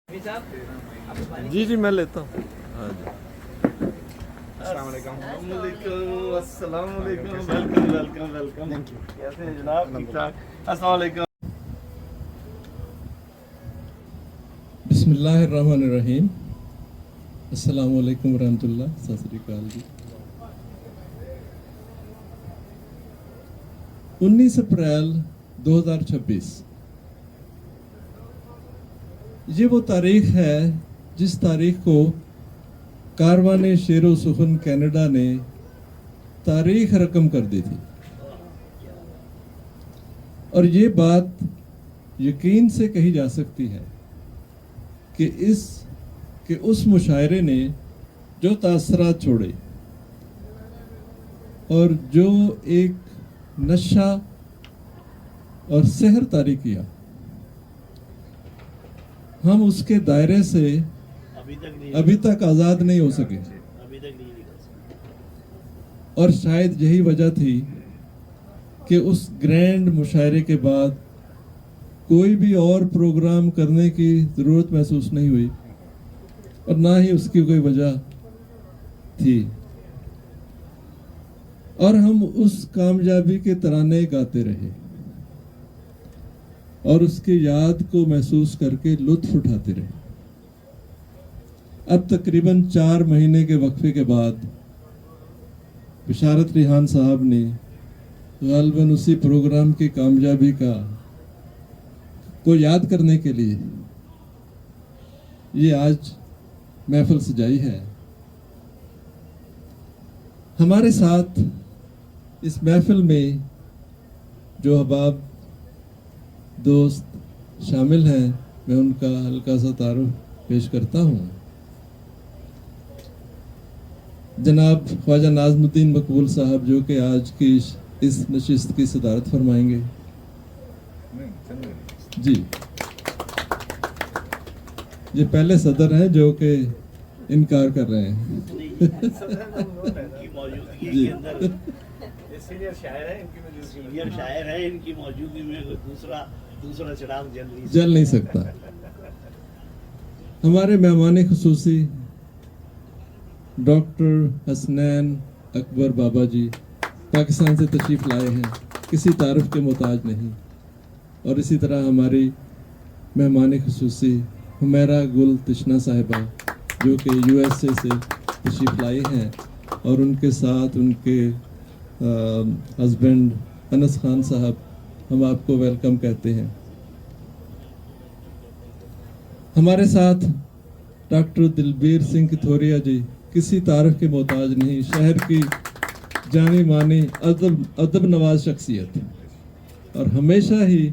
जी जी मैं लेता हूँ। हाँ जी अस्सलाम वालेकुम। अस्सलाम वालेकुम। Welcome welcome welcome. Thank you. कैसे हैं जनाब? ठीक ठाक। अस्सलाम वालेकुम। बिस्मिल्लाहिर्रहमानिर्रहीम। अस्सलाम वालेकुम रहमतुल्लाह। सत श्री अकाल जी। 19 अप्रैल 2026 ये वो तारीख है जिस तारीख को कारवाने शेरो सुखन कनाडा ने तारीख रकम कर दी थी, और ये बात यकीन से कही जा सकती है कि उस मुशायरे ने जो तासरात छोड़े और जो एक नशा और सहर तारी किया, हम उसके दायरे से अभी तक आज़ाद नहीं हो सके। और शायद यही वजह थी कि उस ग्रैंड मुशायरे के बाद कोई भी और प्रोग्राम करने की ज़रूरत महसूस नहीं हुई, और ना ही उसकी कोई वजह थी। और हम उस कामयाबी के तराने गाते रहे और उसकी याद को महसूस करके लुत्फ उठाते रहे। अब तकरीबन 4 महीने के वक्फे के बाद बिशारत रिहान साहब ने गालिबन उसी प्रोग्राम की कामयाबी को याद करने के लिए ये आज महफिल सजाई है। हमारे साथ इस महफिल में जो अहबाब दोस्त शामिल हैं, मैं उनका हल्का सा तारुफ पेश करता हूँ। जनाब ख्वाजा नाज़मुद्दीन मकबूल साहब, जो कि आज की इस नशिस्त की सदारत फरमाएंगे। जी, ये पहले सदर हैं जो कि इनकार कर रहे हैं। जी, सीनियर शायर है, इनकी मौजूदगी में दूसरा चिराग जल नहीं सकता। हमारे मेहमान खुसूसी डॉक्टर हसनैन अकबर बाबा जी पाकिस्तान से तशरीफ़ लाए हैं, किसी तारीफ के मोहताज नहीं। और इसी तरह हमारी मेहमान खुसूसी हुमैरा गुल तिश्ना साहिबा, जो कि USA से तशरीफ़ लाई हैं, और उनके साथ उनके हस्बैंड अनस खान साहब, हम आपको वेलकम कहते हैं। हमारे साथ डॉक्टर दिलबीर सिंह किथोरिया जी, किसी तारीफ के मोहताज नहीं, शहर की जानी मानी अदब नवाज शख्सियत, और हमेशा ही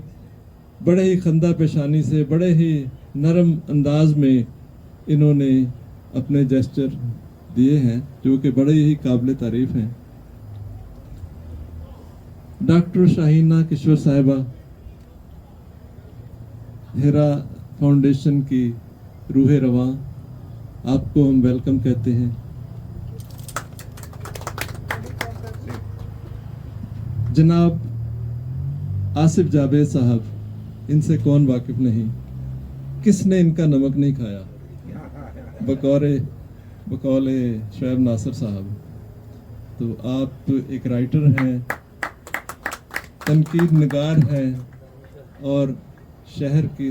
बड़े ही खंदा पेशानी से, बड़े ही नरम अंदाज में इन्होंने अपने जेस्चर दिए हैं, जो कि बड़े ही काबिल तारीफ हैं। डॉक्टर शाहीना किश्वर साहिबा, हेरा फाउंडेशन की रूह रवां, आपको हम वेलकम कहते हैं। जनाब आसिफ जावेद साहब, इनसे कौन वाकिफ नहीं, किसने इनका नमक नहीं खाया, बकौले शुएब नासिर साहब। तो आप एक राइटर हैं, तनकीद निगार हैं, और शहर की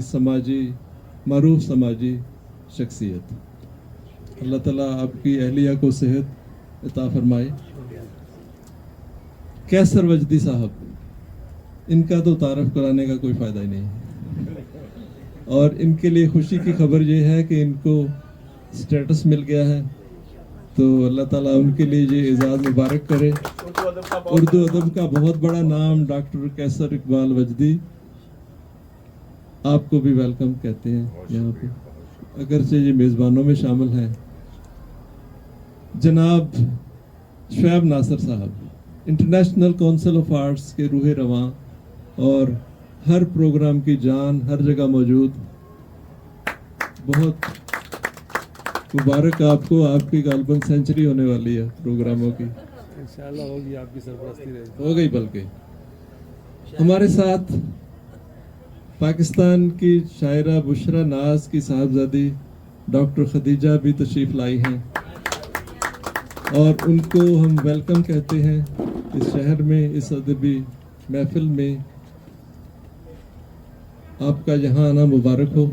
मारूफ समाजी शख्सियत। अल्लाह ताला आपकी अहलिया को सेहत अता फरमाए। कैसर वजदी साहब, इनका तो तारफ़ कराने का कोई फ़ायदा ही नहीं है, और इनके लिए खुशी की खबर ये है कि इनको स्टेटस मिल गया है। तो अल्लाह ताला उनके लिए ये एजाज़ मुबारक करे। उर्दू अदब का बहुत बड़ा नाम डॉक्टर कैसर इकबाल वजदी, आपको भी वेलकम कहते हैं यहाँ पे, अगरचे ये मेज़बानों में शामिल हैं। जनाब शुएब नासिर साहब, इंटरनेशनल काउंसिल ऑफ आर्ट्स के रूह रवां, और हर प्रोग्राम की जान, हर जगह मौजूद। बहुत मुबारक आपको, आपकी गालिबन सेंचुरी होने वाली है प्रोग्रामों की, इंशाल्लाह होगी, आपकी सरपरस्ती रहेगी। हो गई। बल्कि हमारे साथ पाकिस्तान की शायरा बुशरा नाज की साहबजादी डॉक्टर खदीजा भी तशरीफ़ लाई हैं और उनको हम वेलकम कहते हैं इस शहर में, इस अदबी महफिल में। आपका यहाँ आना मुबारक हो।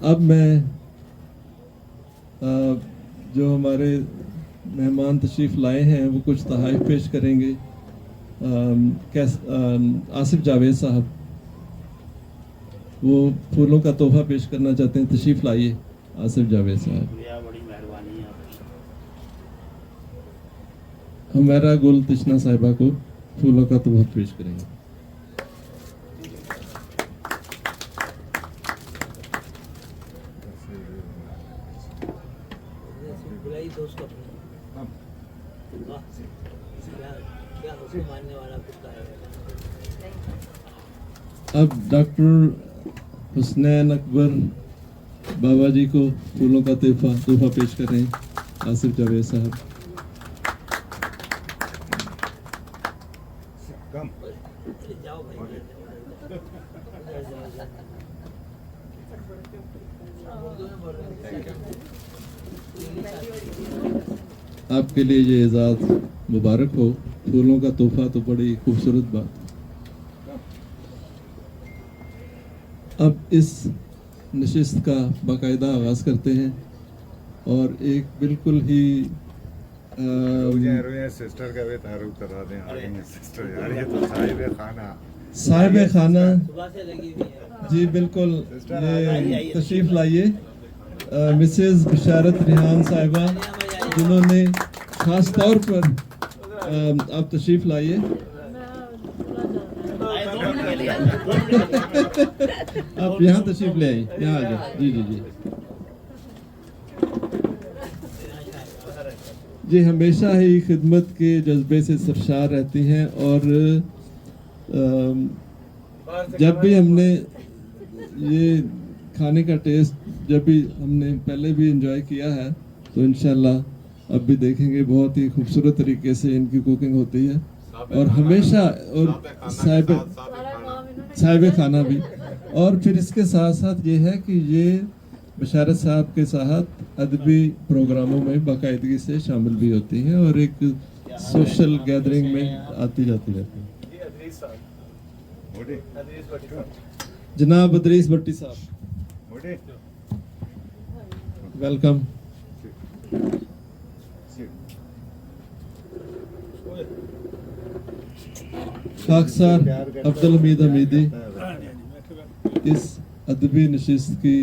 अब मैं जो हमारे मेहमान तशरीफ़ लाए हैं वो कुछ तहाइफ पेश करेंगे। आसिफ जावेद साहब वो फूलों का तोहफा पेश करना चाहते हैं, तशरीफ़ लाइए आसिफ जावेद साहब। बड़ी मेहरबानी है। हमारा गुल तिश्ना साहिबा को फूलों का तोहफा पेश करेंगे। अब डॉक्टर हुसनैन अकबर बाबा जी को फूलों का तोहफा पेश कर रहे हैं आसिफ जावेद साहब। आपके लिए ये एजाज़ मुबारक हो। फूलों का तोहफा तो बड़ी खूबसूरत बात। अब इस नशिस्त का बाकायदा आगाज़ करते हैं और एक बिल्कुल ही सिस्टर का भी तारुफ करा दें। आगे सिस्टर यार, ये तो साहिब खाना जी बिल्कुल, ये तशरीफ़ लाइए मिसेस बिशारत रिहान साहिबा, जिन्होंने ख़ास तौर पर आप तशरीफ़ लाइए। आप यहाँ तशरीफ़ ले आइए, यहाँ आ जाओ। जी जी जी जी, हमेशा ही खिदमत के जज्बे से सरशार रहती हैं और जब भी हमने ये खाने का टेस्ट जब भी हमने पहले भी एंजॉय किया है तो इंशाल्लाह अब भी देखेंगे, बहुत ही खूबसूरत तरीके से इनकी कुकिंग होती है और हमेशा, और साहिब खाना भी। और फिर इसके साथ साथ ये है कि ये बशारत साहब के साथ अदबी प्रोग्रामों में बाकायदगी से शामिल भी होती हैं और एक सोशल गैदरिंग में आती जाती रहती है। जनाब अदरीस भट्टी साहब, वेलकम। खाकसार अब्दुल हमीद हमीदी इस अदबी नशिस्त की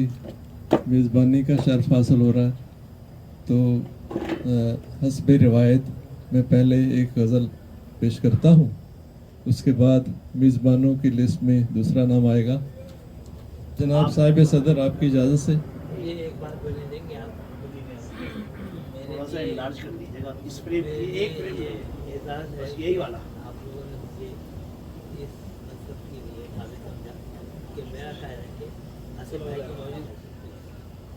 मेज़बानी का शर्फ हासिल हो रहा है। तो हस्बे रिवायत मैं पहले एक गज़ल पेश करता हूँ, उसके बाद मेज़बानों की लिस्ट में दूसरा नाम आएगा। जनाब साहिब सदर, आपकी इजाज़त से ये एक बात बोलने देंगे आप? थोड़ा सा इलाज कर दीजिएगा इस फ्रेम की, एक फ्रेम एजाज़ है बस यही वाला। आप लोगों ने मुझे इस मकसद के लिए काबिल समझा कि मेरा ख्याल है कि आसिफ भाई को मौजूद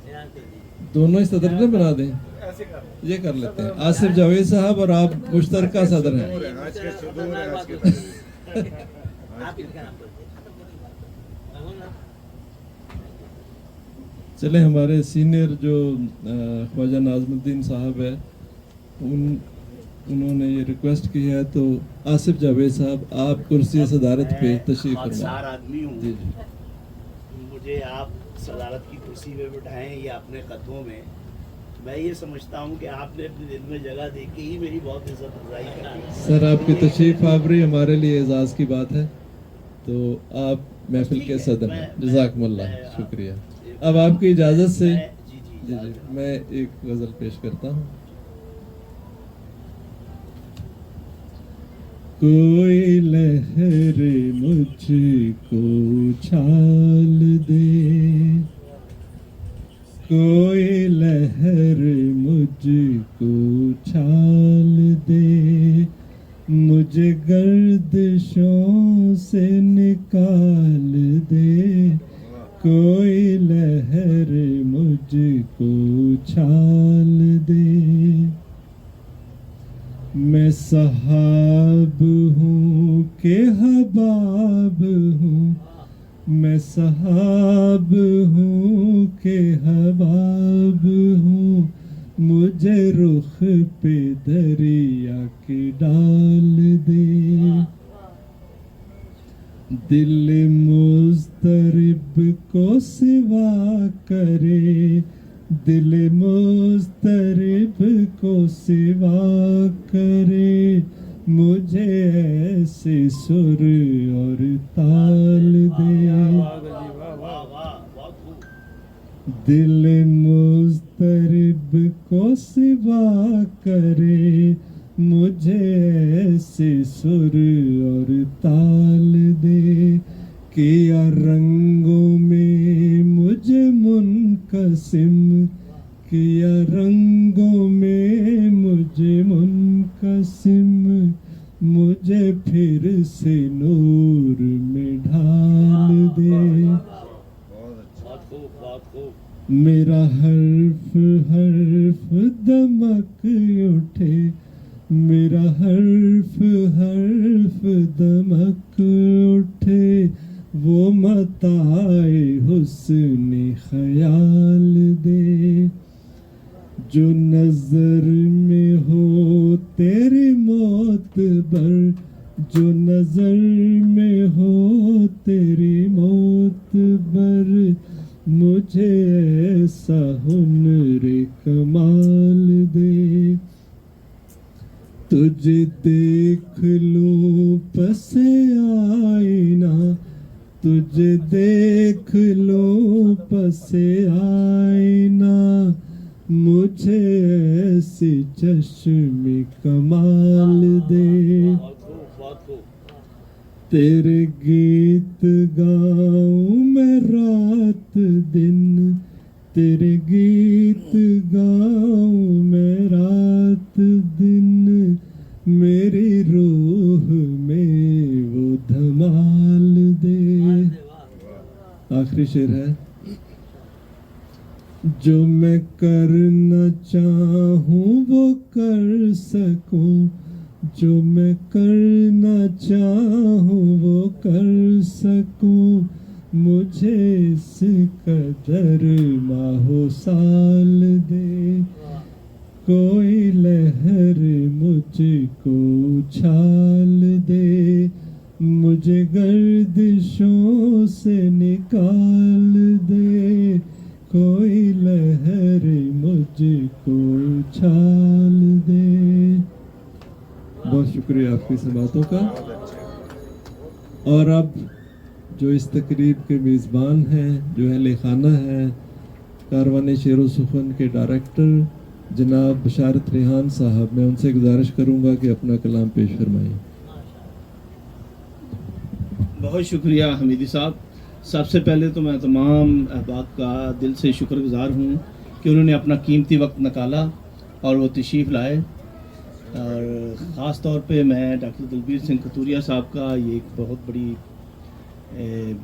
बयान कर दीजिए। दोनों ही सदर न बना दें, ऐसे कर ये कर लेते हैं। आसिफ जावेद साहब और आप मुश्तरका सदर हैं। आप इनका नाम बोल दीजिए। चले, हमारे सीनियर जो ख्वाजा नाज़मुद्दीन साहब है उन्होंने ये रिक्वेस्ट की है, तो आसिफ जावेद साहब आप कुर्सी सदारत पे तशरीफ खाकसार फरमाएं। आदमी हूँ, जी जी मुझे आप सदारत की कुर्सी पे बिठाएं या अपने कदमों में, मैं ये समझता हूँ कि आपने अपने दिल में जगह दे के ही मेरी बहुत इज्जत अफजाई की। सर, आपकी तशरीफ आवरी हमारे लिए एजाज़ की बात है, तो आप महफिल के सदर हैं। जज़ाकमुल्लाह, शुक्रिया। अब आपकी इजाज़त से जी जी मैं एक गज़ल पेश करता हूँ। कोई लहर मुझको उछाल दे, कोई लहर मुझको उछाल दे, मुझे गर्दिशों से निकाल दे, कोई लहर मुझको उछाल दे। मैं सहाब हूँ کے حباب ہوں میں صحاب ہوں کہ حباب ہوں مجھے رخ پہ دریا کے ڈال دے دل مضطرب کو سوا کرے دل مضطرب کو سوا کرے مجھے ایسے سر اور تال دے واہ واہ بہت خوب. دل مضطرب کو سوا کرے مجھے ایسے سر اور تال دے کیا رنگوں میں مجھے منقسم کیا رنگوں میں مجھے منقسم مجھے پھر سے نور میں ڈھال دے بہت خوب بہت خوب. میرا حرف حرف دمک اٹھے میرا حرف حرف دمک اٹھے وہ متاع حسن خیال دے جو نظر میں ہو تیری معتبر جو نظر میں ہو تیری معتبر مجھے ایسا ہنر کمال دے تجھے دیکھ لوں پس آئینہ تجھے دیکھ لوں پس آئینہ مجھے ایسے چشم کمال دے بہت خوب بہت خوب. تیرے گیت گاؤں میں رات دن تیرے گیت گاؤں میں رات دن میری روح میں وہ دھمال دے آخری شعر ہے جو میں کرنا چاہوں وہ کر سکوں جو میں کرنا چاہوں وہ کر سکوں مجھے اس قدر ماہو سال دے کوئی لہر مجھ کو اچھال دے مجھے گردشوں سے نکال دے کوئی لہر مجھ کو اچھال دے. بہت شکریہ آپ کی سماعتوں کا. اور اب جو اس تقریب کے میزبان ہیں جو اہل خانہ ہیں کاروان شعر و سخن کے ڈائریکٹر جناب بشارت ریحان صاحب میں ان سے گزارش کروں گا کہ اپنا کلام پیش فرمائیں. بہت شکریہ حمیدی صاحب. سب سے پہلے تو میں تمام احباب کا دل سے شکر گزار ہوں کہ انہوں نے اپنا قیمتی وقت نکالا اور وہ تشریف لائے. اور خاص طور پہ میں ڈاکٹر دلبیر سنگھ کھتوریا صاحب کا یہ ایک بہت بڑی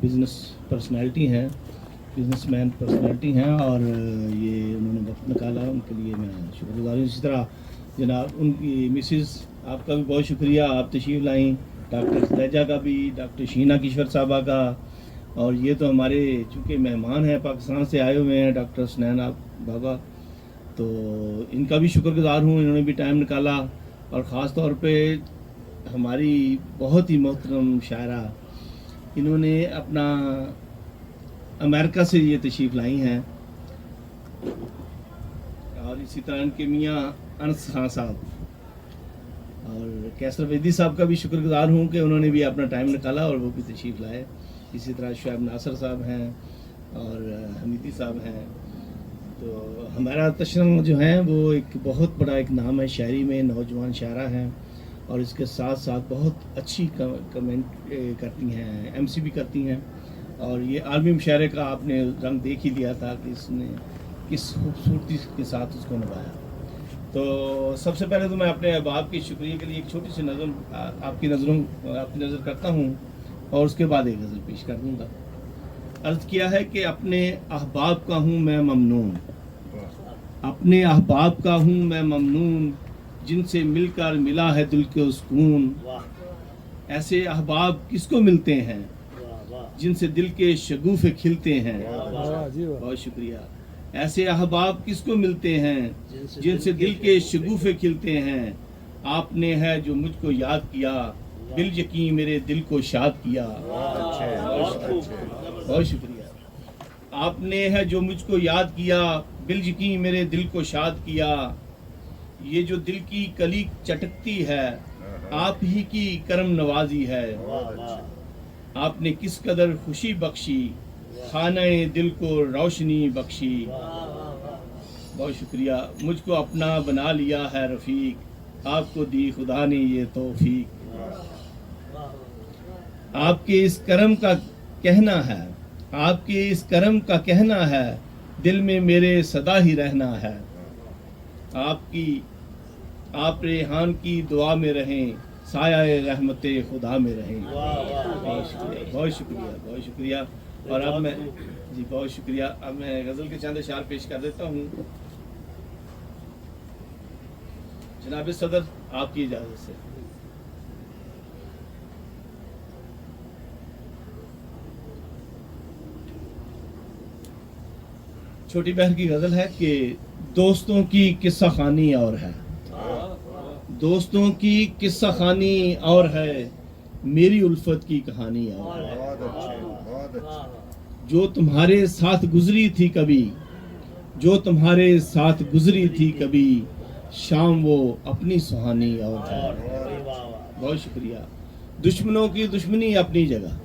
بزنس پرسنالٹی ہیں بزنس مین پرسنالٹی ہیں اور یہ انہوں نے وقت نکالا ان کے لیے میں شکر گزار ہوں. اسی طرح جناب ان کی مسز آپ کا بھی بہت شکریہ آپ تشریف لائیں ڈاکٹر سلیجہ کا بھی ڈاکٹر شینا کشور صاحبہ کا اور یہ تو ہمارے چونکہ مہمان ہیں پاکستان سے آئے ہوئے ہیں ڈاکٹر سنین بابا تو ان کا بھی شکر گزار ہوں انہوں نے بھی ٹائم نکالا. اور خاص طور پہ ہماری بہت ہی محترم شاعرہ انہوں نے اپنا امریکہ سے یہ تشریف لائی ہیں اور اسی طرح ان کے میاں انس خان صاحب اور کیسر ویدی صاحب کا بھی شکر گزار ہوں کہ انہوں نے بھی اپنا ٹائم نکالا اور وہ بھی تشریف لائے. اسی طرح شعیب ناصر صاحب ہیں اور حمیدی صاحب ہیں. تو ہمارا تشنم جو ہیں وہ ایک بہت بڑا ایک نام ہے شاعری میں نوجوان شاعرہ ہیں اور اس کے ساتھ ساتھ بہت اچھی کمنٹ کرتی ہیں ایم سی بھی کرتی ہیں اور یہ عالمی مشاعرے کا آپ نے رنگ دیکھ ہی لیا تھا کہ اس نے کس خوبصورتی کے ساتھ اس کو نبھایا. تو سب سے پہلے تو میں اپنے احباب کے شکریہ کے لیے ایک چھوٹی سی نظم آپ کی نظر کرتا ہوں اور اس کے بعد ایک غزل پیش کر دوں گا. عرض کیا ہے کہ اپنے احباب کا ہوں میں ممنون اپنے احباب کا ہوں میں ممنون جن سے مل کر ملا ہے دل کے سکون ایسے احباب کس کو ملتے ہیں جن سے دل کے شگوفے کھلتے ہیں. واہ جی واہ. بہت شکریہ. ایسے احباب کس کو ملتے ہیں جن سے دل کے شگوفے کھلتے ہیں. آپ نے ہے جو مجھ کو یاد کیا, بال یقین میرے دل کو شاد کیا. بہت شکریہ. آپ نے ہے جو مجھ کو یاد کیا, بال یقین میرے دل کو شاد کیا. یہ جو دل کی کلی چٹکتی ہے آپ ہی کی کرم نوازی ہے. آپ نے کس قدر خوشی بخشی, خانہ دل کو روشنی بخشی. بہت شکریہ. مجھ کو اپنا بنا لیا ہے رفیق, آپ کو دی خدا نے یہ توفیق. آپ کے اس کرم کا کہنا ہے, آپ کے اس کرم کا کہنا ہے, دل میں میرے سدا ہی رہنا ہے. آپ ریحان کی دعا میں رہیں, سایہ رحمت خدا میں رہیں. بہت شکریہ, بہت شکریہ, بہت شکریہ. اور اب میں جی بہت شکریہ. اب میں غزل کے چند اشعار پیش کر دیتا ہوں. جناب صدر آپ کی اجازت سے. چھوٹی بہن کی غزل ہے کہ دوستوں کی قصہ خوانی اور ہے, دوستوں کی قصہ خوانی اور ہے, میری الفت کی کہانی اور ہے. بہت اچھے, بہت اچھے. جو تمہارے ساتھ گزری تھی کبھی, جو تمہارے ساتھ گزری تھی کبھی, شام وہ اپنی سہانی اور ہے. بہت شکریہ. دشمنوں کی دشمنی اپنی جگہ,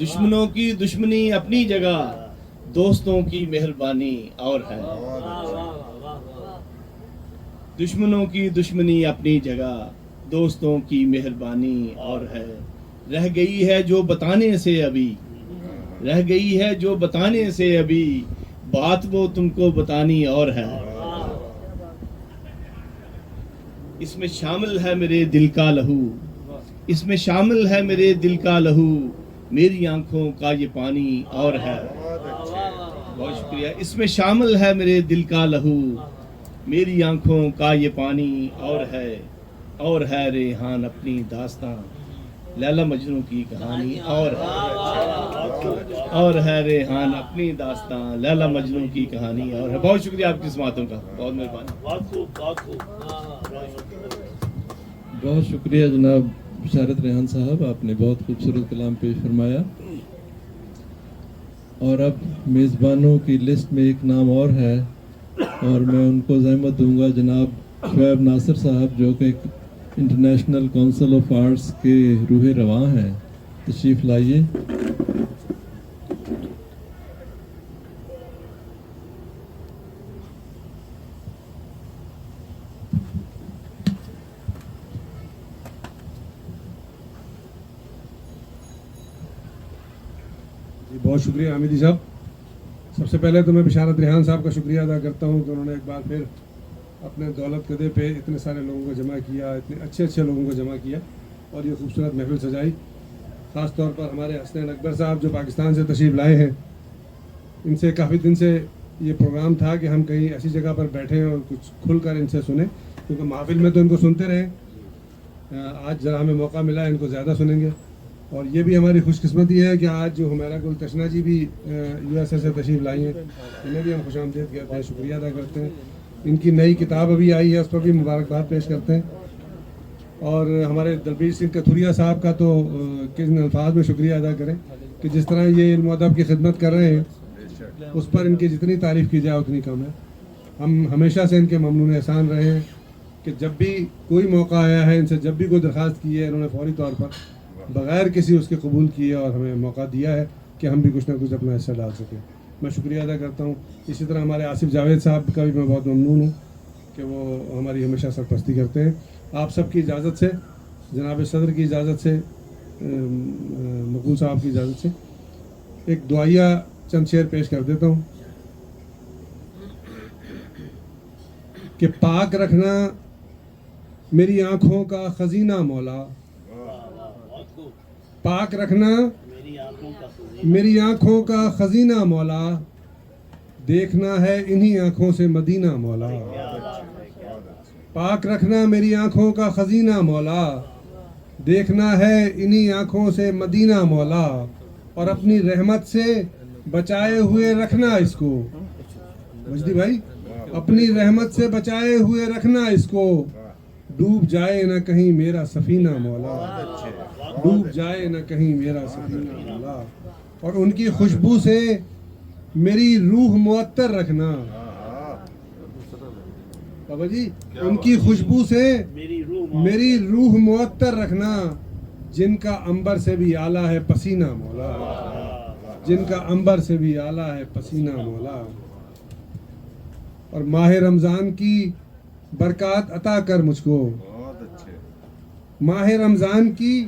دشمنوں کی دشمنی اپنی جگہ, دوستوں کی مہربانی اور ہے. دشمنوں کی دشمنی اپنی جگہ, دوستوں کی مہربانی اور ہے. رہ گئی ہے جو بتانے سے ابھی, رہ گئی ہے جو بتانے سے ابھی, بات وہ تم کو بتانی اور ہے. اس میں شامل ہے میرے دل کا لہو, اس میں شامل ہے میرے دل کا لہو, میری آنکھوں کا یہ پانی اور ہے. بہت شکریہ. اس میں شامل ہے میرے دل کا لہو, میری آنکھوں کا یہ پانی اور ہے ریحان اپنی داستان, لیلا مجنوں کی کہانی اور ہے ریحان اپنی داستان, لیلا مجنوں کی کہانی اور ہے. بہت شکریہ آپ کی سماعتوں کا, بہت مہربانی. بہت شکریہ جناب بشارت ریحان صاحب, آپ نے بہت خوبصورت کلام پیش فرمایا. اور اب میزبانوں کی لسٹ میں ایک نام اور ہے, اور میں ان کو زحمت دوں گا, جناب شعیب ناصر صاحب جو کہ انٹرنیشنل کونسل آف آرٹس کے روح رواں ہیں. تشریف لائیے. بہت شکریہ حمیدی صاحب. سب سے پہلے تو میں بشارت ریحان صاحب کا شکریہ ادا کرتا ہوں کہ انہوں نے ایک بار پھر اپنے دولت قدے پہ اتنے سارے لوگوں کو جمع کیا, اتنے اچھے اچھے لوگوں کو جمع کیا اور یہ خوبصورت محفل سجائی. خاص طور پر ہمارے حسنین اکبر صاحب جو پاکستان سے تشریف لائے ہیں, ان سے کافی دن سے یہ پروگرام تھا کہ ہم کہیں ایسی جگہ پر بیٹھیں اور کچھ کھل کر ان سے سنیں, کیونکہ محفل میں تو ان کو سنتے رہیں, آج ذرا ہمیں موقع ملا ان کو زیادہ سنیں گے. اور یہ بھی ہماری خوش قسمتی ہے کہ آج جو حمیرہ گل تشنا جی بھی یو ایس اے سے تشریف لائی ہیں, انہیں بھی ہم خوش آمدید کہتے ہیں, شکریہ ادا کرتے ہیں. ان کی نئی کتاب ابھی آئی ہے, اس پر بھی مبارکباد پیش کرتے ہیں. اور ہمارے دلبیر سنگھ کتھوریا صاحب کا تو کن الفاظ میں شکریہ ادا کریں کہ جس طرح یہ علم و ادب کی خدمت کر رہے ہیں, اس پر ان کی جتنی تعریف کی جائے اتنی کم ہے. ہم ہمیشہ سے ان کے ممنون احسان رہے ہیں کہ جب بھی کوئی موقع آیا ہے, ان سے جب بھی کوئی درخواست کی ہے, انہوں نے فوری طور پر بغیر کسی اس کے قبول کیے اور ہمیں موقع دیا ہے کہ ہم بھی کچھ نہ کچھ اپنا حصہ ڈال سکیں. میں شکریہ ادا کرتا ہوں. اسی طرح ہمارے آصف جاوید صاحب کا بھی میں بہت ممنون ہوں کہ وہ ہماری ہمیشہ سرپرستی کرتے ہیں. آپ سب کی اجازت سے, جناب صدر کی اجازت سے, مقبول صاحب کی اجازت سے ایک دعائیہ چند شعر پیش کر دیتا ہوں کہ پاک رکھنا میری آنکھوں کا خزینہ مولا, پاک رکھنا میری آنکھوں کا خزینہ مولا, دیکھنا ہے انہی آنکھوں سے مدینہ مولا. پاک رکھنا میری آنکھوں کا خزینہ مولا, देखना है इन्हीं आंखों से मदीना मौला, और अपनी रहमत से बचाए हुए रखना इसको। मजदी भाई, अपनी रहमत से बचाए हुए रखना इसको, डूब जाए न कहीं मेरा सफीना मौला, डूब जाए न कहीं मेरा सफीना मौला, और उनकी खुशबू से मेरी रूह मुअत्तर रखना। बाबा जी, उनकी खुशबू से मेरी रूह मुअत्तर रखना, जिनका अंबर से भी आला है पसीना मौला, जिनका अंबर से भी आला है पसीना मौला। और माह रमज़ान की बरकत अता कर मुझको, बहुत अच्छे। माह रमज़ान की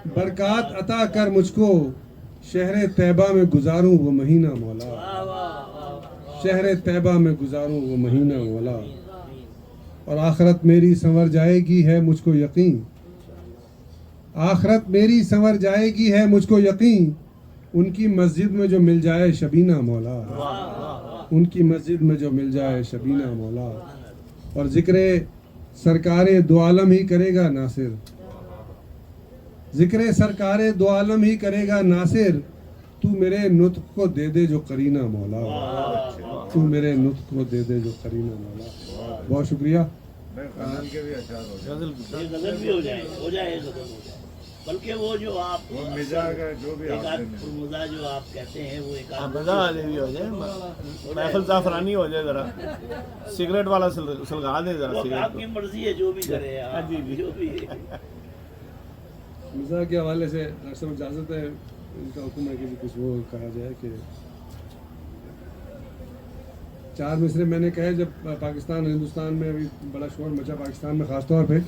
बरकत अता कर मुझको, शहर तैबा में गुजारूं वो महीना मौला, शहर तैबा में गुजारूं वो महीना मौला। और आखरत मेरी संवर जाएगी है मुझको यकीन, आखरत मेरी संवर जाएगी है मुझको यकीन, उनकी मस्जिद में जो मिल जाए शबीना मौला, उनकी मस्जिद में जो मिल जाए शबीना मौला। और जिक्र सरकारे दो आलम ही करेगा नासिर, जिक्र सरकारे दो आलम ही करेगा नासिर, तू मेरे नुत्क को दे दे जो करीना मौला, तू मेरे नुत्क को दे दे जो करीना मौला। बहुत शुक्रिया। मैं गजल के भी अशार हो जाए, ये गजल भी हो जाए, हो जाए गजल हो जाए। बल्कि वो जो आप वो मिजाज का जो भी एक आध आपने फुरमुदा जो आप कहते हैं वो एक आध मजा आ जाए, हो जाए महफिल जाफरानी हो जाए, जरा सिगरेट वाला सुलगा दे जरा वो सिगरेट आपकी मर्जी है, जो भी करे आप, जो भी है। मिजाज के हवाले से डॉक्टर साहब इजाज़त है, इनका हुक्म है कि कुछ वो कहा जाए कि चार मिसरे मैंने कहे जब पाकिस्तान हिंदुस्तान में अभी बड़ा शोर मचा, पाकिस्तान में ख़ास तौर पे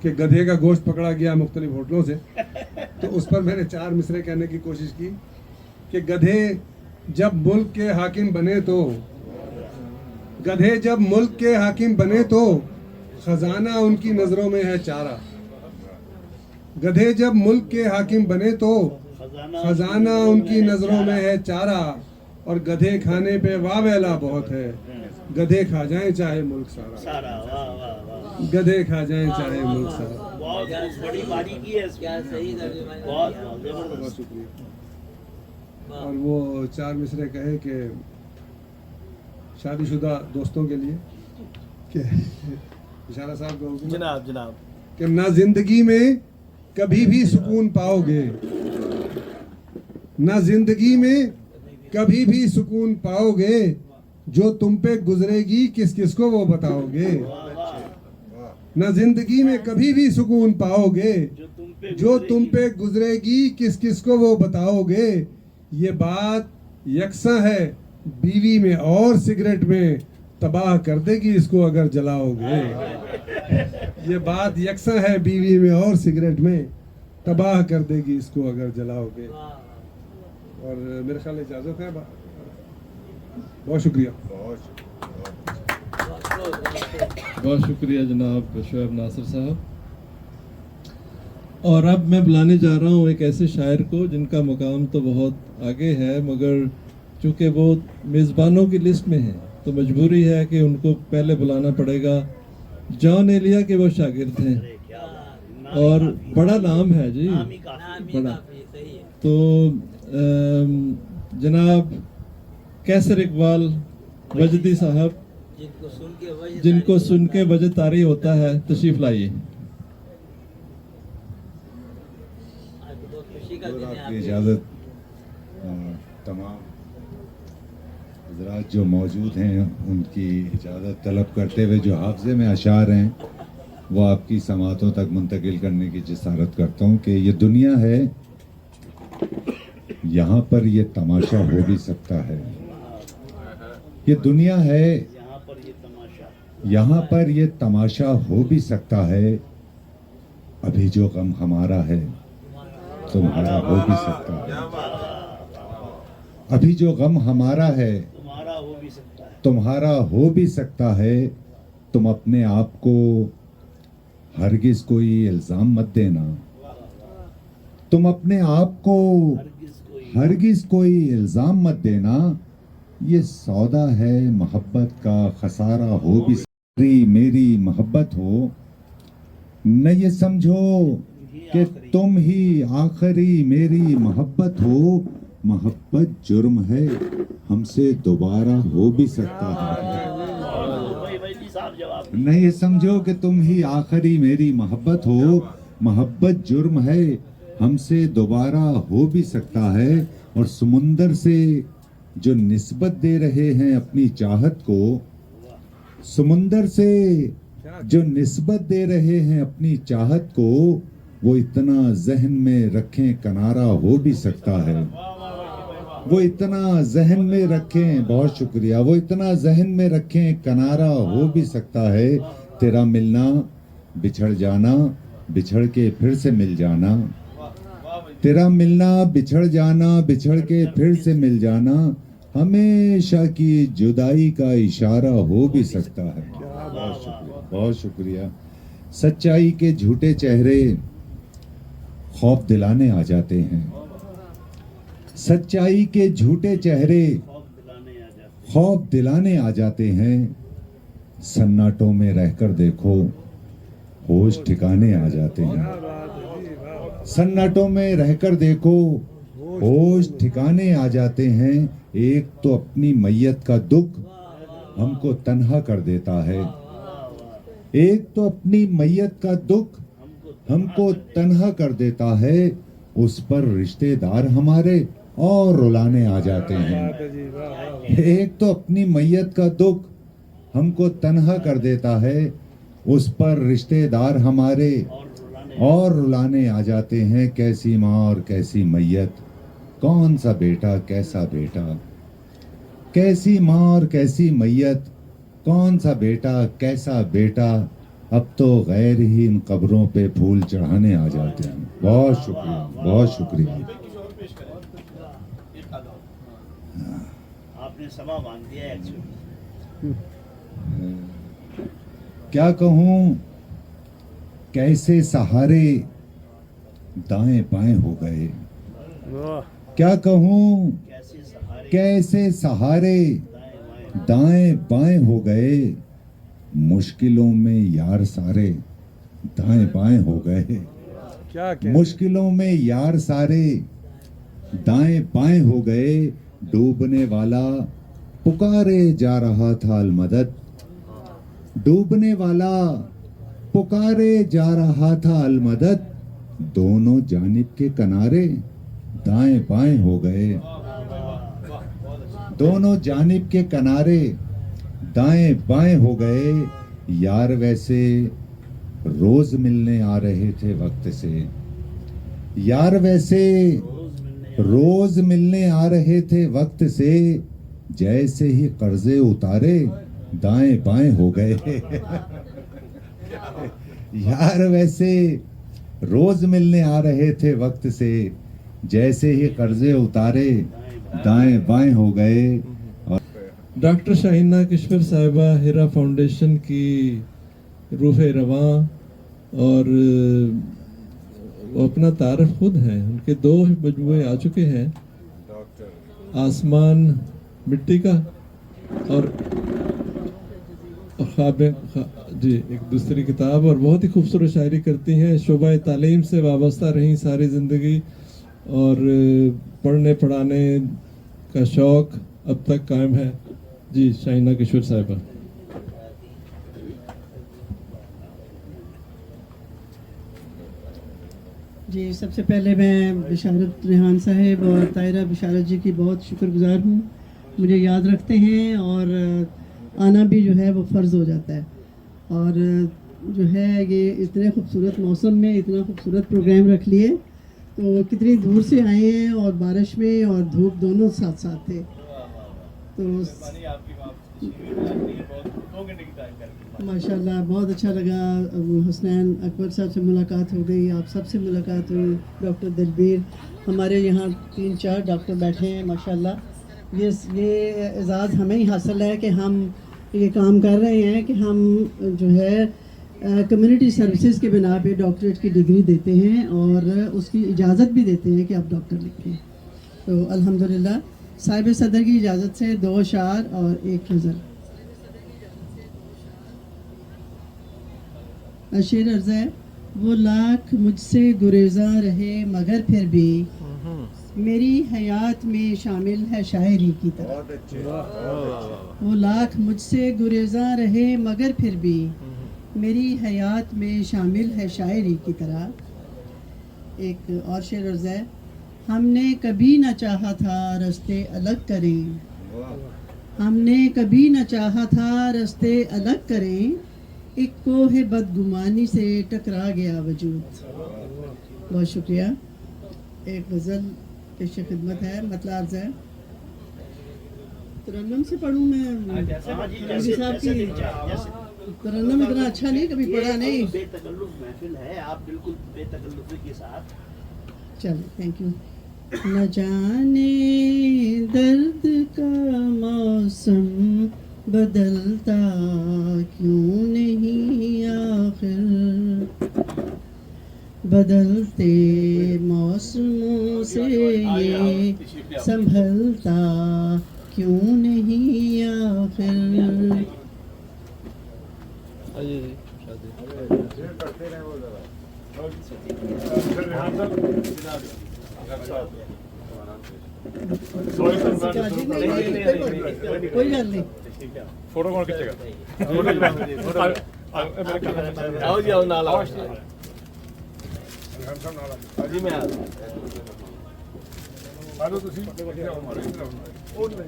कि गधे का गोश्त पकड़ा गया मुख्तलिफ होटलों से, तो उस पर मैंने चार मिसरे कहने की कोशिश की कि गधे जब मुल्क के हाकिम बने तो, गधे जब मुल्क के हाकिम बने तो खजाना उनकी नज़रों में है चारा, गधे जब मुल्क के हाकिम बने तो खजाना उनकी नज़रों में है चारा, और गधे खाने पे वावेला बहुत है, गधे खा जाए चाहे मुल्क सारा, सारा वाह वाह वाह, गधे खा जाए चाहे मुल्क सारा। बहुत बड़ी बारीकी है इसमें। क्या सही तर्जुमा है। बहुत बहुत जबरदस्त। शुक्रिया। और वो चार मिसरे कहे कि शादीशुदा दोस्तों के लिए कि इशारा साहब का हुक्म है जनाब जनाब कि ना जिंदगी में कभी भी सुकून पाओगे, ना जिंदगी में कभी भी सुकून पाओगे, जो तुम पे गुजरेगी किस किस को वो बताओगे, ना जिंदगी में कभी भी सुकून पाओगे, जो तुम पे गुजरेगी किस किस को वो बताओगे। ये बात यकसा है बीवी में और सिगरेट में, तबाह कर देगी इसको अगर जलाओगे। ये बात यकसा है बीवी में और सिगरेट में, तबाह कर देगी इसको अगर जलाओगे। और मेरे ख्याल इजाज़त है। बहुत शुक्रिया। बहुत शुक्रिया जनाब शोएब नासिर साहब। और अब मैं बुलाने जा रहा हूँ एक ऐसे शायर को जिनका मुकाम तो बहुत आगे है, मगर चूँकि वो मेज़बानों की लिस्ट में हैं तो मजबूरी है कि उनको पहले बुलाना पड़ेगा। जॉन एलिया के वो शागिर्द हैं और बड़ा नाम है जी, बड़ा। तो जनाब कैसर इकबाल वजदी साहब, जिनको सुन के वजह तारी होता है, तशरीफ लाइए। और आपकी इजाज़त, तमाम हजरात जो मौजूद हैं उनकी इजाज़त तलब करते हुए जो हाफ़ज़े में अशार हैं वो आपकी समातों तक मुंतकिल करने की जसारत करता हूँ कि ये दुनिया है, यहाँ पर ये तमाशा हो भी सकता है। ये दुनिया है, यहाँ पर ये तमाशा हो भी सकता है। अभी जो गम हमारा है तुम्हारा हो भी सकता है। अभी जो गम हमारा है तुम्हारा हो भी सकता है। तुम अपने आप को हरगिज कोई इल्जाम मत देना, तुम अपने आप को हरगिज कोई इल्जाम मत देना। ये सौदा है मोहब्बत का, खसारा हो भी मेरी मोहब्बत हो। न ये समझो کہ تم ہی آخری میری محبت ہو. محبت جرم ہے ہم سے دوبارہ ہو بھی سکتا ہے. نہیں سمجھو کہ تم ہی آخری میری محبت ہو. محبت جرم ہے ہم سے دوبارہ ہو بھی سکتا ہے. اور سمندر سے جو نسبت دے رہے ہیں اپنی چاہت کو, سمندر سے جو نسبت دے رہے ہیں اپنی چاہت کو, وہ اتنا ذہن میں رکھیں کنارہ ہو بھی سکتا ہے. وہ اتنا ذہن میں رکھیں, بہت شکریہ, وہ اتنا ذہن میں رکھیں کنارہ ہو بھی سکتا ہے. تیرا ملنا بچھڑ جانا, بچھڑ کے پھر سے مل جانا. تیرا ملنا بچھڑ جانا, بچھڑ کے پھر سے مل جانا. ہمیشہ کی جدائی کا اشارہ ہو بھی سکتا ہے. بہت شکریہ, بہت شکریہ. سچائی کے جھوٹے چہرے خوف دلانے آ جاتے ہیں. سچائی کے جھوٹے چہرے خوف دلانے آ جاتے ہیں. سناٹوں میں رہ کر دیکھو ہوش ٹھکانے آ جاتے ہیں. سناٹوں میں رہ کر دیکھو ہوش ٹھکانے آ جاتے ہیں. ایک تو اپنی میت کا دکھ ہم کو تنہا کر دیتا ہے. ایک تو اپنی میت کا دکھ ہم کو تنہا کر دیتا ہے. اس پر رشتے دار ہمارے اور رلانے آ جاتے ہیں. ایک تو اپنی میت کا دکھ ہم کو تنہا کر دیتا ہے. اس پر رشتے دار ہمارے اور رلانے آ جاتے ہیں. کیسی ماں اور کیسی میت, کون سا بیٹا کیسا بیٹا. کیسی ماں اور کیسی میت, کون سا بیٹا کیسا بیٹا. اب تو غیر ہی ان قبروں پہ پھول چڑھانے آ جاتے ہیں. بہت شکریہ, بہت شکریہ. آپ نے سما مانگ دیا ایکچولی. کیا کہوں, کیسے سہارے دائیں بائیں ہو گئے. کیا کہوں, کیسے سہارے دائیں بائیں ہو گئے. مشکلوں میں یار سارے دائیں بائیں ہو گئے. مشکلوں میں یار سارے دائیں بائیں ہو گئے. ڈوبنے والا پکارے جا رہا تھا المدد. ڈوبنے والا پکارے جا رہا تھا المدد. دونوں جانب کے کنارے دائیں بائیں ہو گئے. دونوں جانب کے کنارے دائیں بائیں ہو گئے. یار ویسے روز ملنے آ رہے تھے وقت سے. یار ویسے روز ملنے آ رہے تھے وقت سے. جیسے ہی قرضے اتارے دائیں بائیں ہو گئے. یار ویسے روز ملنے آ رہے تھے وقت سے. جیسے ہی قرضے اتارے دائیں بائیں ہو گئے. ڈاکٹر شاہینہ کشور صاحبہ ہیرا فاؤنڈیشن کی روح رواں, اور وہ اپنا تعارف خود ہیں. ان کے 2 مجموعے آ چکے ہیں, آسمان مٹی کا اور خواب جی ایک دوسری کتاب. اور بہت ہی خوبصورت شاعری کرتی ہیں. شعبہ تعلیم سے وابستہ رہیں ساری زندگی, اور پڑھنے پڑھانے کا شوق اب تک قائم ہے. جی شاہینہ کشور صاحبہ. جی سب سے پہلے میں بشارت ریحان صاحب اور طاہرہ بشارت جی کی بہت شکر گزار ہوں. مجھے یاد رکھتے ہیں اور آنا بھی جو ہے وہ فرض ہو جاتا ہے. اور جو ہے یہ اتنے خوبصورت موسم میں اتنا خوبصورت پروگرام رکھ لیے, تو کتنی دور سے آئے ہیں, اور بارش میں اور دھوپ دونوں ساتھ ساتھ تھے. تو ماشاء اللہ بہت اچھا لگا. حسنین اکبر صاحب سے ملاقات ہو گئی, آپ سب سے ملاقات ہوئی. ڈاکٹر دلبیر, ہمارے یہاں 3-4 ڈاکٹر بیٹھے ہیں ماشاء اللہ. یہ اعزاز ہمیں ہی حاصل ہے کہ ہم یہ کام کر رہے ہیں کہ ہم جو ہے کمیونٹی سروسز کے بنا پہ ڈاکٹریٹ کی ڈگری دیتے ہیں, اور اس کی اجازت بھی دیتے ہیں کہ آپ ڈاکٹر لکھیں. تو الحمدللہ صاحب صدر کی اجازت سے 2 اشعار اور 1 نظر. شعر عرض ہے. वो लाख मुझसे गुरेज़ां रहे मगर फिर भी मेरी हयात में शामिल है शायरी की तरह। वो लाख मुझसे गुरेज़ां रहे मगर फिर भी मेरी हयात में शामिल है शायरी की तरह। एक और शेर अर्ज़ है, हमने कभी न चाहा था रास्ते अलग करें, हमने कभी न चाहा था रास्ते अलग करें, एक कोहे बदगुमानी से टकरा गया वजूद। बहुत शुक्रिया। एक गज़ल पेश खिदमत है, मतलब अर्ज़ है, तरन्नुम से पढ़ूँ मैं? मौलवी साहब की तरन्नुम इतना अच्छा नहीं, कभी पढ़ा नहीं। बेतकल्लुफ़ महफिल है, आप बिल्कुल बेतकल्लुफ़ी के साथ। चलो, थैंक यू। न जाने दर्द का मौसम बदलता क्यों नहीं आखिर, बदलते मौसमों से ये संभलता क्यों नहीं आखिर। कोई गल नहीं। फोटो कौन खींचेगा? आओ जी, आओ नाल आओ जी। मैं आ लो ਤੁਸੀਂ ਉਹ ਨਹੀਂ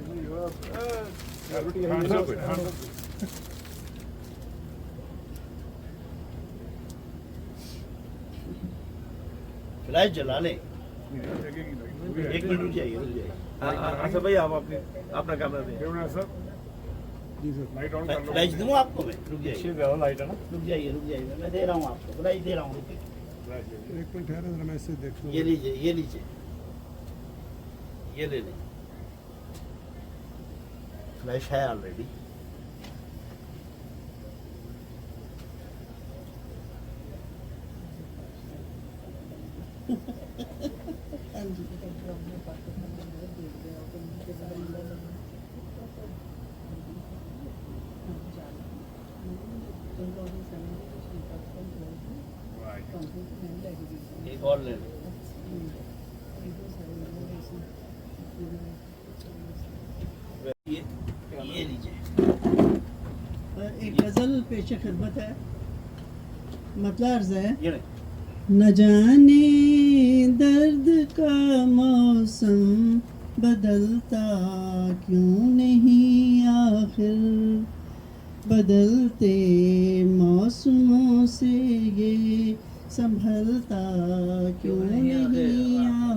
फ्लैश जला ले, एक मिनट रुक जाइए, रुक जाइए। अच्छा भाई, आप अपने अपना कैमरा दें सर। जी सर, लाइट ऑन कर लो। फ्लैश दूँ आपको मैं? रुक जाइए, लाइट है ना, रुक जाइए, रुक जाइए, मैं दे रहा हूँ आपको, फ्लैश दे रहा हूँ। एक मिनट ठहरो जरा, मैं इससे देखूं। ये लीजिए, ये लीजिए, ये ले लें, फ्लैश है ऑलरेडी। एक और ले लें। ये लीजिए। एक गज़ल पेश खिदमत है, मतलब अर्ज़ है, ये ले। न जाने दर्द का मौसम बदलता क्यों नहीं आखिर, बदलते मौसमों से ये संभलता क्यों नहीं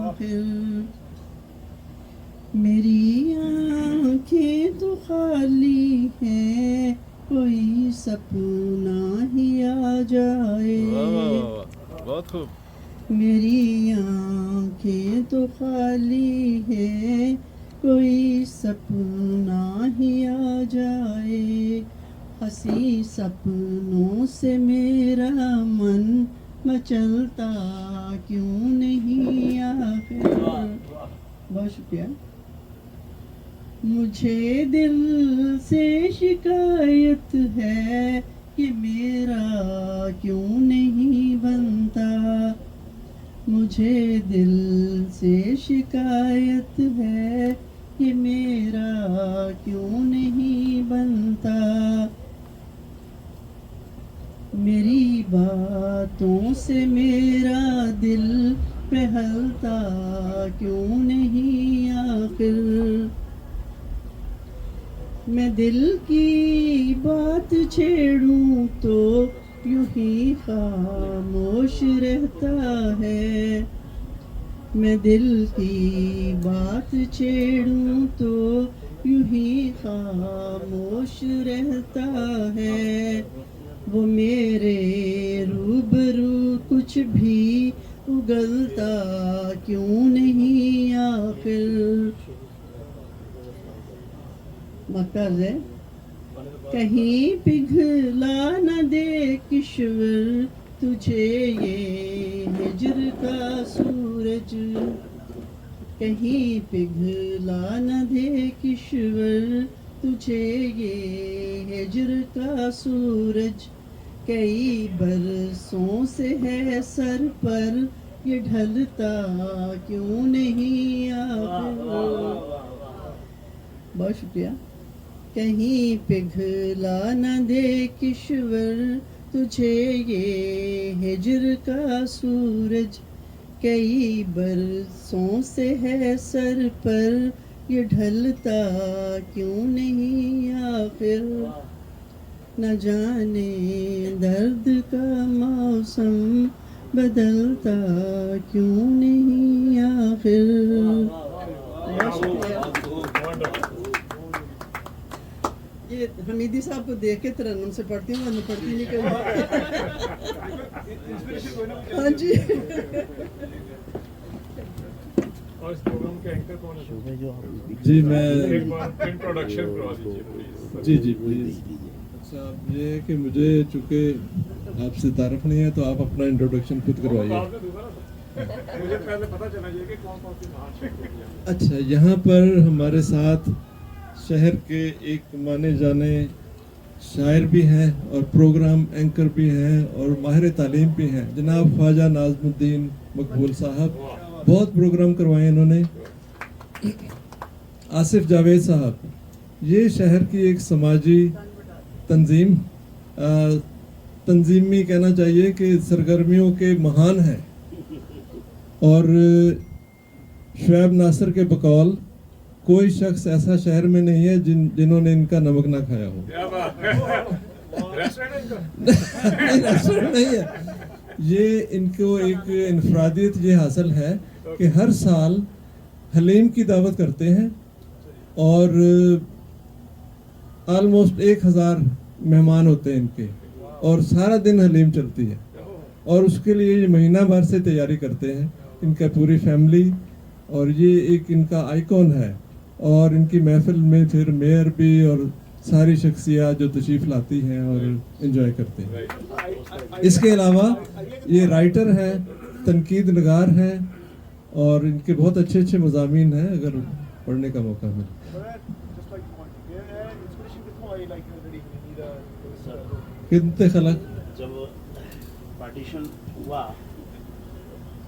आखिर। मेरी आँखें तो खाली हैं, कोई सपना ही आ जाए। बहुत खूब। मेरी आँखें तो खाली है, कोई सपना ही आ जाए। हंसी सपनों से मेरा मन मचलता क्यों नहीं आखिर। बहुत शुक्रिया। मुझे दिल से शिकायत है कि मेरा क्यों नहीं बनता, मुझे दिल से शिकायत है कि मेरा क्यों नहीं बनता। मेरी बातों से मेरा दिल बहलता क्यों नहीं आखिर। मैं दिल की बात छेड़ूं तो यूं ही खामोश रहता है। मैं दिल की बात छेड़ूं तो यूं ही खामोश रहता है। वो मेरे रूबरू कुछ भी उगलता क्यों नहीं आखिर। मकसद है, कहीं पिघला न दे किश्वर तुझे ये हिज्र का सूरज, कहीं पिघला न दे किश्वर तुझे ये हिज्र का सूरज। कई बरसों से है सर पर ये ढलता क्यों नहीं आखिर। बहुत शुक्रिया। कहीं पिघला न दे किश्वर तुझे ये हिजर का सूरज, कई बरसों से है सर पर ये ढलता क्यों नहीं आखिर। न जाने दर्द का मौसम बदलता क्यों नहीं आखिर। ये हमीदी साहब को देख के तरन्नुम से पढ़ती हूँ, वरना पढ़ती नहीं कभी। हाँ जी। और इस प्रोग्राम के एंकर कौन है? जी मैं एक बार इंट्रोडक्शन करवा दीजिए प्लीज। Ji ji please. अच्छा अब ये है कि मुझे चूँकि आपसे तारफ नहीं है तो आप अपना इंट्रोडक्शन खुद करवाइए। आपने दूसरा ना? मुझे पहले पता चलना चाहिए कि कौन कौन सी महान शख्सियत है। अच्छा यहाँ पर हमारे साथ शहर के एक माने जाने शायर भी हैं और प्रोग्राम एंकर भी हैं और माहिर तालीम भी हैं, जनाब ख्वाजा नाज़मुद्दीन मकबूल साहब। बहुत प्रोग्राम करवाए इन्होंने। आसिफ जावेद साहब, ये शहर की एक समाजी तंजीमी कहना चाहिए कि सरगर्मियों के महान हैं। और शुएब नासिर के बकौल कोई शख्स ऐसा शहर में नहीं है जिन्होंने इनका नमक ना खाया हो। क्या बात है? रेस्टोरेंट है इनका? नहीं, रेस्टोरेंट नहीं है। ये इनको एक इनफरादियत ये हासिल है कि हर साल हलीम की दावत करते हैं और ऑलमोस्ट 1000 मेहमान होते हैं इनके, और सारा दिन हलीम चलती है। और उसके लिए ये महीना भर से तैयारी करते हैं, इनका पूरी फैमिली, और ये एक इनका आइकॉन है। और इनकी महफिल में फिर मेयर भी और सारी शख्सियात जो तशरीफ़ लाती हैं और इन्जॉय करते हैं। इसके अलावा ये राइटर हैं, तनकीद नगार हैं, और इनके बहुत अच्छे अच्छे मज़ामीन हैं अगर पढ़ने का मौका मिले। कितने खलक जब पार्टीशन हुआ,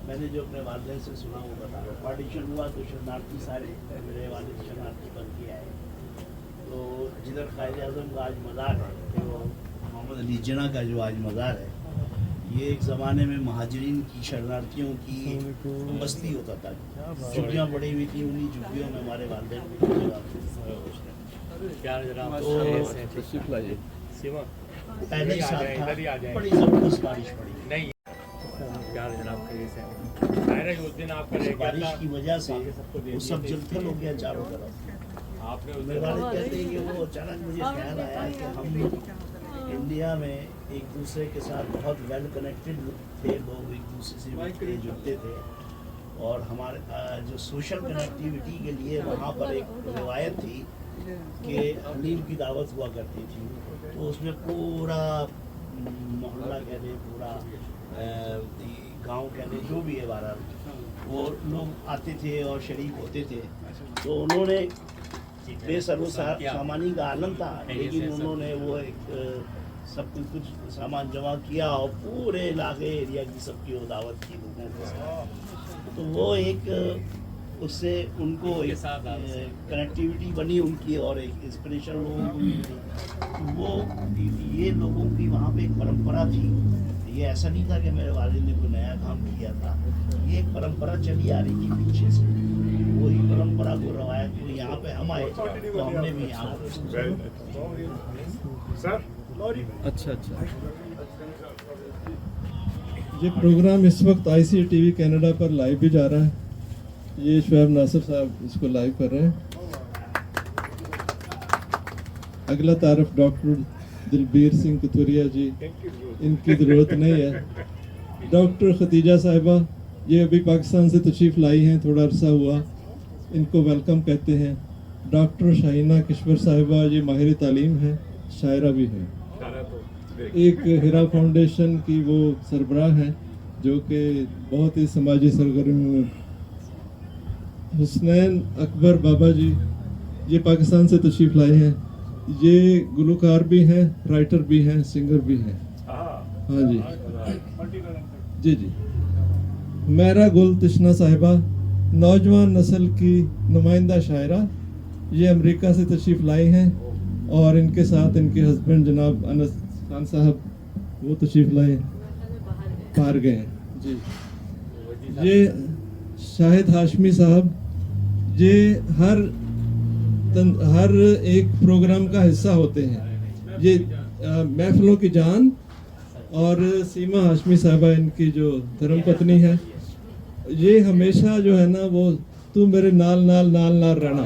मैंने जो अपने वालिदैन से सुना वो बता रहा हूँ। पार्टीशन हुआ तो शरणार्थी सारे मेरे वालिद शरणार्थी बन के आए। तो जिधर कायद आज़म का आज मज़ार है, तो मोहम्मद अली जिन्ना का जो आज मज़ार है, ये एक ज़माने में महाजरीन की, शरणार्थियों की बस्ती होता था। झुग्गियाँ पड़ी हुई थी, उन्हीं झुग्गियों में हमारे वालिदैन पहले ही साल था, बड़ी ज़बरदस्त बारिश पड़ी। नहीं उस दिन बारिश की वजह से वो सब जलथल हो गया चारों तरफ। मेरे वालिद कहते हैं कि वो अचानक मुझे ख्याल आया कि हम इंडिया में एक दूसरे के साथ बहुत वेल कनेक्टेड थे, लोग एक दूसरे से मिलते जुड़ते थे, और हमारे जो सोशल कनेक्टिविटी के लिए वहाँ पर एक रिवायत थी कि हलीम की दावत हुआ करती थी। तो उसमें पूरा मोहल्ला कह लें, पूरा गांव कह लें, जो भी है बारह, वो लोग आते थे और शरीक होते थे। तो उन्होंने बेसरो सामानी का आलम था, लेकिन उन्होंने वो एक सब कुछ सामान जमा किया और पूरे इलाके एरिया की सबकी वो दावत की लोगों के साथ। तो वो एक उससे उनको एक कनेक्टिविटी बनी उनकी, और एक इंस्पिरेशन लोगों को मिली। वो ये लोगों की वहाँ पे एक परंपरा थी। ये ऐसा नहीं था कि मेरे वालिद ने कोई नया काम किया था, ये एक परंपरा चली आ रही थी पीछे से। वही परंपरा को रवायत को यहाँ पे हम आए तो हमने भी यहाँ अच्छा। ये प्रोग्राम इस वक्त ICTV कनाडा पर लाइव भी जा रहा है। ये शुएब नासिर साहब इसको लाइव कर रहे हैं। अगला तारफ डॉक्टर दिलबीर सिंह कथुरिया जी, इनकी ज़रूरत नहीं है। डॉक्टर खदीजा साहिबा, ये अभी पाकिस्तान से तशरीफ़ लाई हैं, थोड़ा अरसा हुआ, इनको वेलकम कहते हैं। डॉक्टर शाहीना किश्वर साहिबा, ये माहिर तालीम हैं, शायरा भी हैं। एक हिरा फाउंडेशन की वो सरबराह हैं जो कि बहुत ही समाजी सरगर्मियों में। हुसनैन अकबर बाबा जी, ये पाकिस्तान से तशरीफ़ लाए हैं। ये गुलकार भी हैं, राइटर भी हैं, सिंगर भी हैं। ہاں جی جی جی میرا گل تشنا صاحبہ نوجوان نسل کی نمائندہ شاعرہ، یہ امریکہ سے تشریف لائی ہیں اور ان کے ساتھ ان کے ہسبینڈ جناب انس خان صاحب وہ تشریف لائے باہر گئے ہیں جی. یہ شاہد ہاشمی صاحب یہ ہر ایک پروگرام کا حصہ ہوتے ہیں. یہ محفلوں کی جان اور سیما ہاشمی صاحبہ ان کی جو دھرم پتنی ہے، یہ ہمیشہ جو ہے نا وہ تو میرے نال نال نال نال رہنا.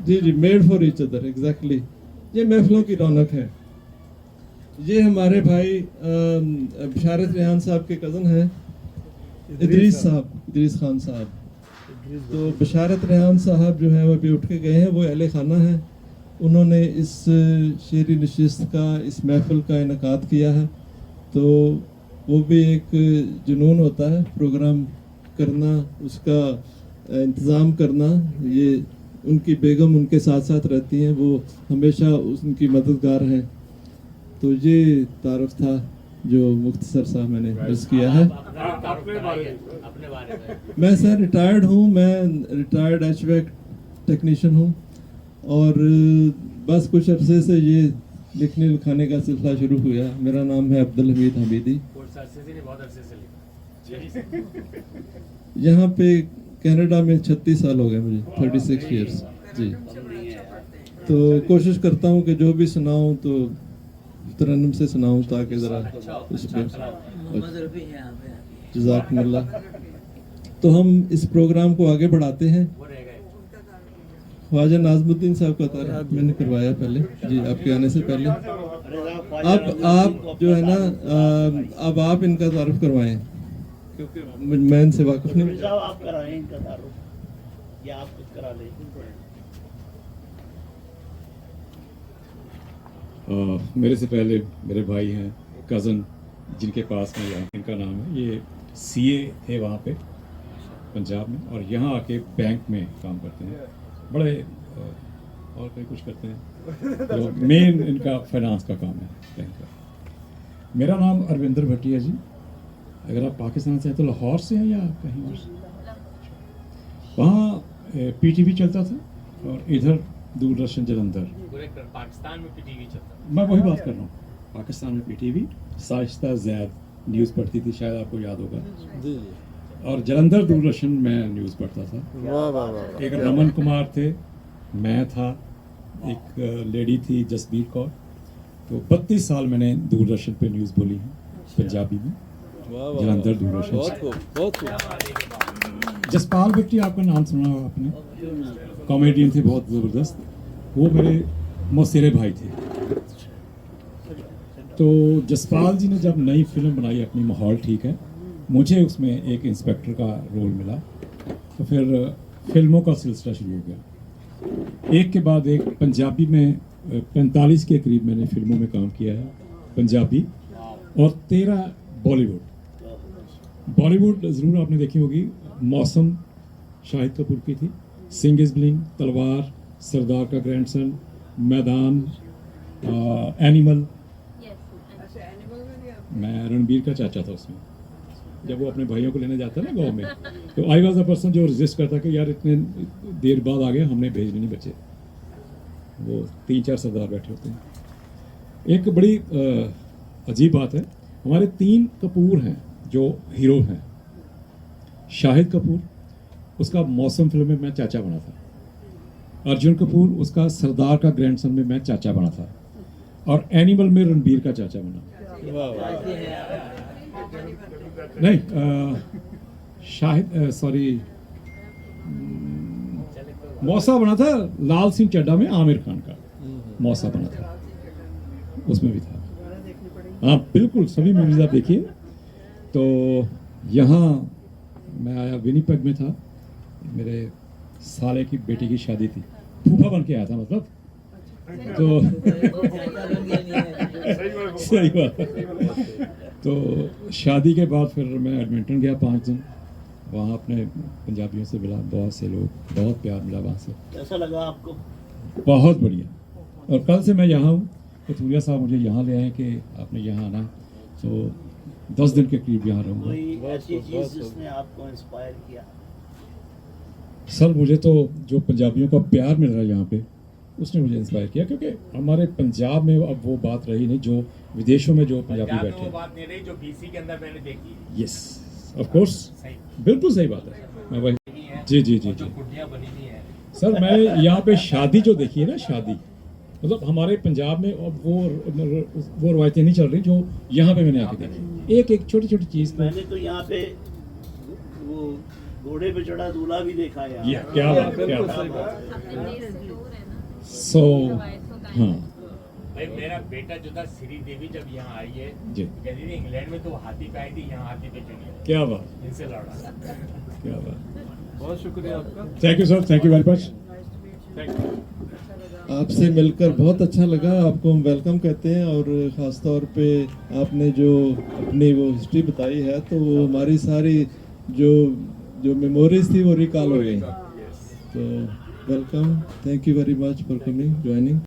جی جی made for each other exactly. یہ محفلوں کی رونق ہے. یہ ہمارے بھائی بشارت ریحان صاحب کے کزن ہیں ادریس خان صاحب. تو بشارت ریحان صاحب جو ہیں وہ ابھی اٹھ کے گئے ہیں، وہ اہل خانہ ہیں. انہوں نے اس شعری نشست کا، اس محفل کا انعقاد کیا ہے. تو وہ بھی ایک جنون ہوتا ہے پروگرام کرنا، اس کا انتظام کرنا. یہ ان کی بیگم ان کے ساتھ ساتھ رہتی ہیں، وہ ہمیشہ ان کی مددگار ہیں. تو یہ تعارف تھا جو مختصر سا میں نے عرض کیا ہے. میں سر ریٹائرڈ ہوں، میں ریٹائرڈ ایچ ویک ٹیکنیشین ہوں، اور بس کچھ عرصے سے یہ لکھنے لکھانے کا سلسلہ شروع ہوا. میرا نام ہے عبدالحمید حمیدی. یہاں پہ کینیڈا میں 36 سال ہو گئے مجھے، 36 ایئرس جی. تو کوشش کرتا ہوں کہ جو بھی سناؤں تو ترنم سے سناؤں تاکہ ذرا اس پہ جزاکم اللہ. تو ہم اس پروگرام کو آگے بڑھاتے ہیں. خواجہ ناظم الدین صاحب کا تعارف میں نے کروایا پہلے جی، آپ کے آنے سے پہلے. اب آپ جو ہے نا اب آپ ان کا تعارف کروائیں کیونکہ میں ان سے واقف نہیں. آپ کرائیں ان کا تعارف یا آپ خود کرا لیں. میرے سے پہلے میرے بھائی ہیں کزن جن کے پاس میں یہاں، ان کا نام ہے، یہ سی اے تھے وہاں پہ پنجاب میں، اور یہاں آ کے بینک میں کام کرتے ہیں. بڑے اور کوئی کچھ کرتے ہیں، مین ان کا فائنانس کا کام ہے بینک کا. میرا نام اروندر بھٹی ہے جی. اگر آپ پاکستان سے ہیں تو لاہور سے ہیں یا کہیں اور سے؟ وہاں پی ٹی وی چلتا تھا اور ادھر دوردرشن جلندھر. پاکستان میں پی ٹی وی چلتا، میں وہی بات کر رہا ہوں. پاکستان میں پی ٹی وی سائشتہ زید نیوز پڑھتی تھی، شاید آپ کو یاد ہوگا. اور جلندھر دوردرشن میں نیوز پڑھتا تھا. ایک رمن کمار تھے، میں تھا، ایک لیڈی تھی جسبیر کور. تو 32 سال میں نے دوردرشن پہ نیوز بولی ہے پنجابی میں، جلندھر دوردرشن. جسپال بھٹی آپ کا نام سنا ہوگا آپ نے، کامیڈین تھے بہت زبردست. وہ میرے موسیرے بھائی تھے. تو جسپال جی نے جب نئی فلم بنائی اپنی ماحول ٹھیک ہے، مجھے اس میں ایک انسپیکٹر کا رول ملا. تو پھر فلموں کا سلسلہ شروع ہو گیا، ایک کے بعد ایک. پنجابی میں 45 کے قریب میں نے فلموں میں کام کیا ہے پنجابی، اور 13 بالی ووڈ. بالی ووڈ ضرور آپ نے دیکھی ہوگی. موسم شاہد کپور کی تھی، سنگ از بلنگ، تلوار، سردار کا گرینڈ سن، میدان، اینیمل. میں رنبیر کا چاچا تھا اس میں. جب وہ اپنے بھائیوں کو لینے جاتا ہے نا گاؤں میں، تو آئی واز اے پرسن جو رجسٹ کرتا کہ یار اتنے دیر بعد آ گئے، ہم نے بھیجنے نہیں بچے. وہ 3-4 سردار بیٹھے ہوتے ہیں. ایک بڑی عجیب بات ہے، ہمارے 3 کپور ہیں جو ہیرو ہیں. شاہد کپور، اس کا موسم فلم میں میں چاچا بنا تھا. ارجن کپور، اس کا سردار کا گرینڈ سن میں میں چاچا بنا تھا. اور اینیمل میں رنبیر کا چاچا بنا. نہیں، شاہد سوری موسا بنا تھا لال سنگھ چڈھا میں. عامر خان کا موسا بنا تھا، اس میں بھی تھا. ہاں بالکل، سبھی موویز آپ دیکھیے. تو یہاں میں آیا، ونی پیگ میں تھا، میرے سالے کی بیٹی کی شادی تھی، پھوپھا بن کے آیا تھا مطلب. تو صحیح بات. تو شادی کے بعد پھر میں ایڈمنٹن گیا 5 دن. وہاں اپنے پنجابیوں سے ملا، بہت سے لوگ، بہت پیار ملا وہاں سے. کیسا لگا آپ کو؟ بہت بڑھیا. और कल से मैं यहाँ हूँ। कथूरिया साहब मुझे यहाँ ले आए कि आपने यहाँ आना, तो 10 दिन के करीब यहाँ रहूँगा। कोई ऐसी चीज़ जिसने आपको इंस्पायर किया? सर मुझे तो जो पंजाबियों का प्यार मिल रहा है यहाँ पे, उसने मुझे इंस्पायर किया, क्योंकि हमारे पंजाब में अब वो बात रही नहीं जो विदेशों में जो पंजाबी बैठे हैं। वो बात नहीं रही जो बीसी के अंदर मैंने देखी है। यस ऑफ कोर्स, बिल्कुल सही बात है। मैं वही जी जी जी जो जी कुटिया बनी हुई है। सर मैं यहाँ पे शादी जो देखी है ना, शादी मतलब हमारे पंजाब में अब वो रवायतें नहीं चल रही जो यहाँ पे मैंने आके देखी। एक एक छोटी छोटी चीज़ को मैंने तो यहाँ पे वो घोड़े पे चढ़ा दूल्हा भी देखा है या क्या बात, क्या बात। सो हाँ भाई मेरा बेटा जो था श्री देवी जब यहाँ आई है जी, कहती थी इंग्लैंड में तो हाथी पे आई थी, यहाँ हाथी पे चली है, क्या बात, इनसे लड़ा। क्या बात। बहुत शुक्रिया आपका। Thank you sir, thank you very much. आपसे मिलकर बहुत अच्छा लगा। आपको हम वेलकम कहते हैं, और ख़ास तौर पे आपने जो अपनी वो हिस्ट्री बताई है, तो वो हमारी सारी जो मेमोरीज थी वो रिकॉल हो गई। तो welcome, thank you very much for coming, joining.